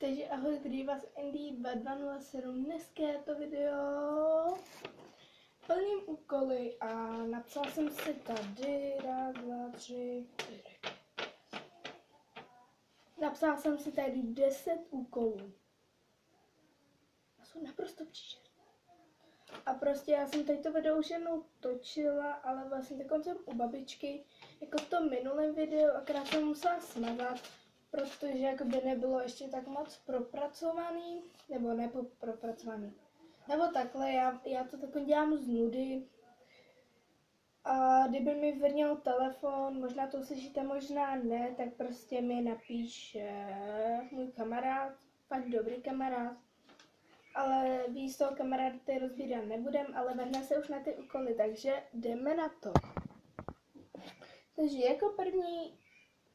Takže ahoj, kdy vás Andy 2207, dneska je to video plním úkoly a napsala jsem si tady, raz, dva, tři, čtyři. Napsala jsem si tady 10 úkolů. A jsou naprosto příšerné. A prostě já jsem tady to video už jednou točila, ale vlastně dokonce u babičky, jako v tom minulém videu, akorát jsem musela smazat, protože jakoby nebylo ještě tak moc propracovaný, nebo propracovaný. Nebo takhle, já to takhle dělám z nudy. A kdyby mi vrněl telefon, možná to uslyšíte, možná ne, tak prostě mi napíše můj kamarád, fakt dobrý kamarád. Ale víc toho kamaráda tady rozbírat nebudem, ale vrhne se už na ty úkoly, takže jdeme na to. Takže jako první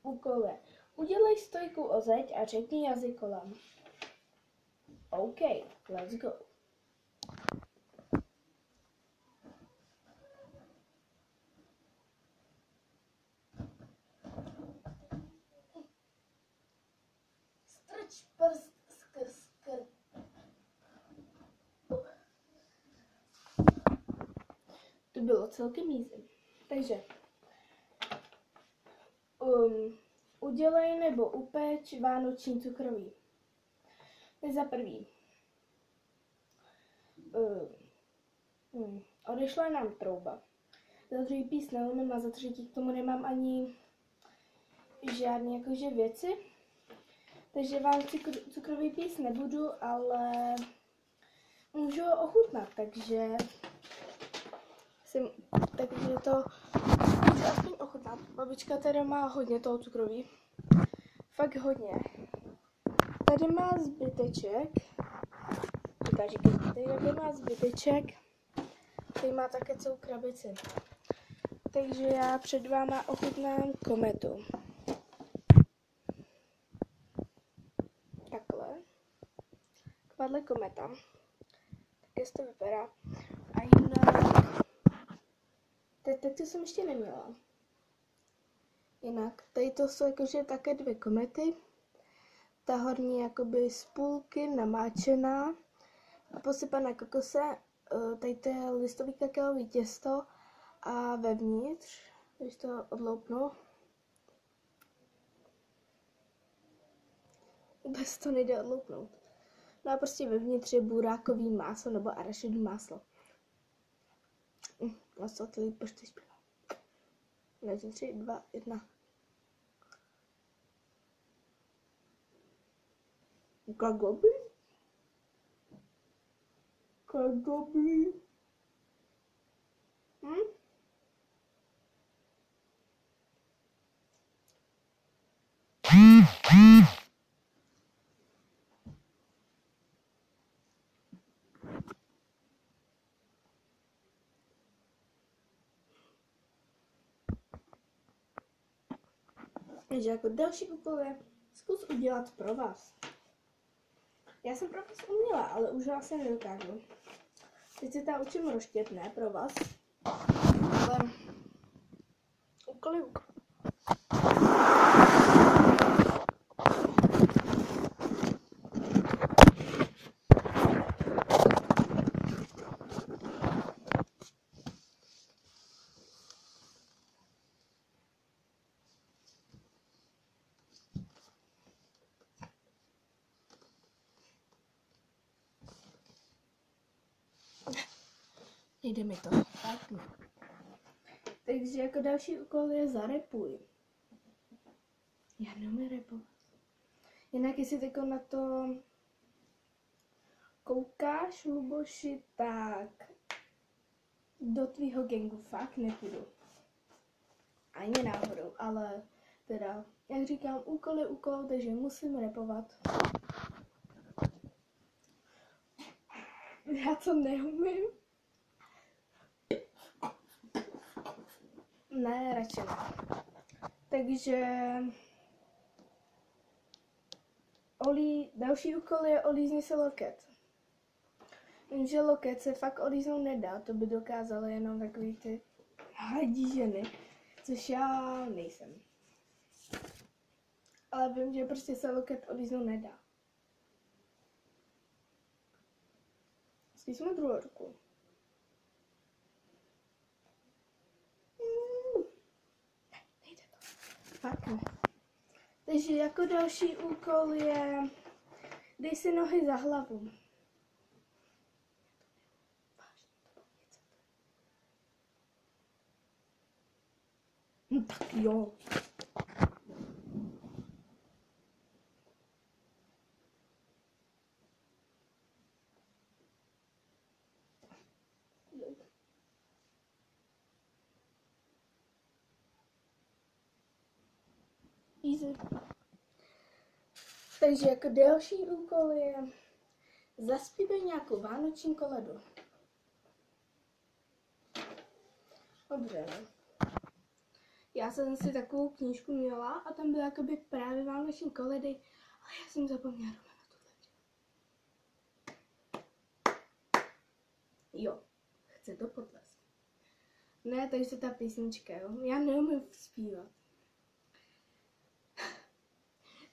úkol je: udělej stojku o zeď a řekni jazyk kolem. OK, let's go. Strč prst skrz krk. To bylo celkem easy. Takže udělej nebo upeč vánoční cukroví. Za prvý. Odešla nám trouba. Za druhý píst neumím a za třetí k tomu nemám ani žádné jakože věci. Takže vám cukrový píst nebudu, ale můžu ho ochutnat, takže to můžu aspoň ochutnat. Babička tady má hodně toho cukroví. Fakt hodně. Tady má zbyteček. Tady má zbyteček. Tady má také celou krabici. Takže já před váma ochutnám kometu. Takhle. Takováhle kometa. Tak to vypadá. A jinak... Teď to jsem ještě neměla. Jinak, tady to jsou jakože také dvě komety. Ta horní jakoby z půlky namáčená a posypaná kokose. Tady to je listový kakaový těsto a vevnitř, když to odloupnu, vůbec to nejde odloupnout. No a prostě vevnitř je burákový máslo nebo arašidové máslo. Maso, tady počty zpívá. 3, 2, 1. Kagobi? Kagobi? Takže jako další úkol je zkus udělat pro vás. Já jsem pro vás uměla, ale už vlastně nedokážu. Teď se tam učím roštětné pro vás. Ale úkoly. Nejde mi to. Tak. Takže jako další úkol je zarepuj. Já neumím repovat. Jinak jestli teď na to koukáš, Luboši, tak do tvýho gangu fakt nepůjdu. Ani náhodou, ale teda, jak říkám, úkol je úkol, takže musím repovat. Já to neumím. Ne, radši ne. Takže další úkol je olízni se loket. Jenže loket se fakt olíznout nedá, to by dokázaly jenom takový ty hladí ženy, což já nejsem. Ale vím, že prostě se loket olíznout nedá. Zkusíme druhou ruku. Nejde to. Fakt ne. Takže jako další úkol je, dej si nohy za hlavu. No tak jo. Easy. Takže jako další úkol je zaspívej nějakou vánoční koledu. Dobře, ne? Já jsem si takovou knížku měla a tam byly jakoby právě vánoční koledy, ale já jsem zapomněla rovnou na tohle. Jo, chce to potlesk. Ne, takže ta písnička, jo. Já neumím zpívat.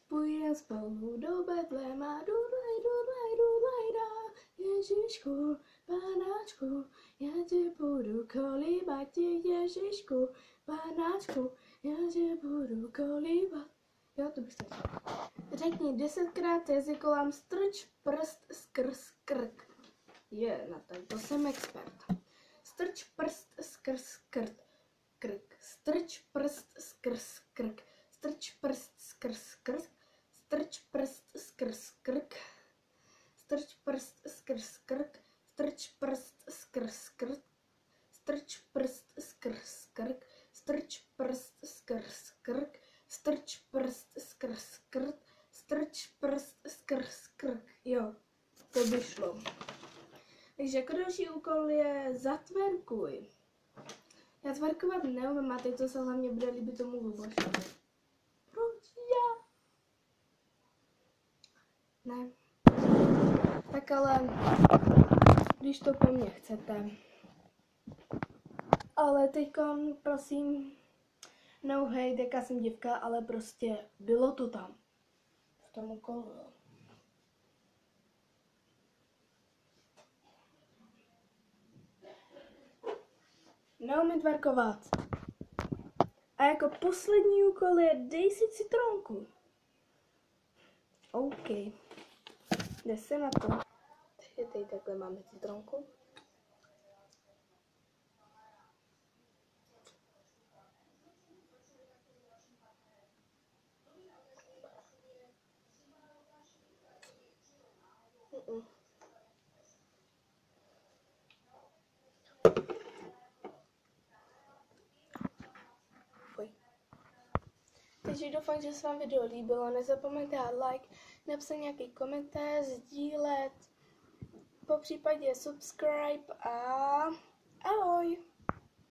Půjdem spolu do Betléma, dudlej, dudlej, dudlej, dá. Ježišku, panáčku, já tě budu kolíbat, Ježišku, panáčku, já tě budu kolíbat. Jo, to bych chtěla. Řekni 10krát jazykolám strč prst skrz krk. Je, na to jsem expert. Strč prst skrz krk. Strč prst skrz krk. Strč prst skrz krk. Strč prst skrz krk. Strč prst skrz krk. Strč prst skrz krk. Strč prst skrz krk. Strč prst skrz krk. Strč prst skrz krk. Strč prst skrz krk. Jo, to by šlo. Takže jako další úkol je zatverkuj. Já tverkovat neumím a teď to se hlavně bude líbit tomu Lubošovi. Proč já? Ne. Tak ale, když to po mně chcete. Ale teďkon, prosím, no hej, jaká jsem děvka, ale prostě bylo to tam. V tom úkolu. Neumím tverkovat. A jako poslední úkol je dej si citronku. OK. Jde se na to. Takže tady takhle máme citronku. Takže doufám, že se vám video líbilo. Nezapomeňte dát like, napsat nějaký komentář, sdílet, popřípadě subscribe a ahoj!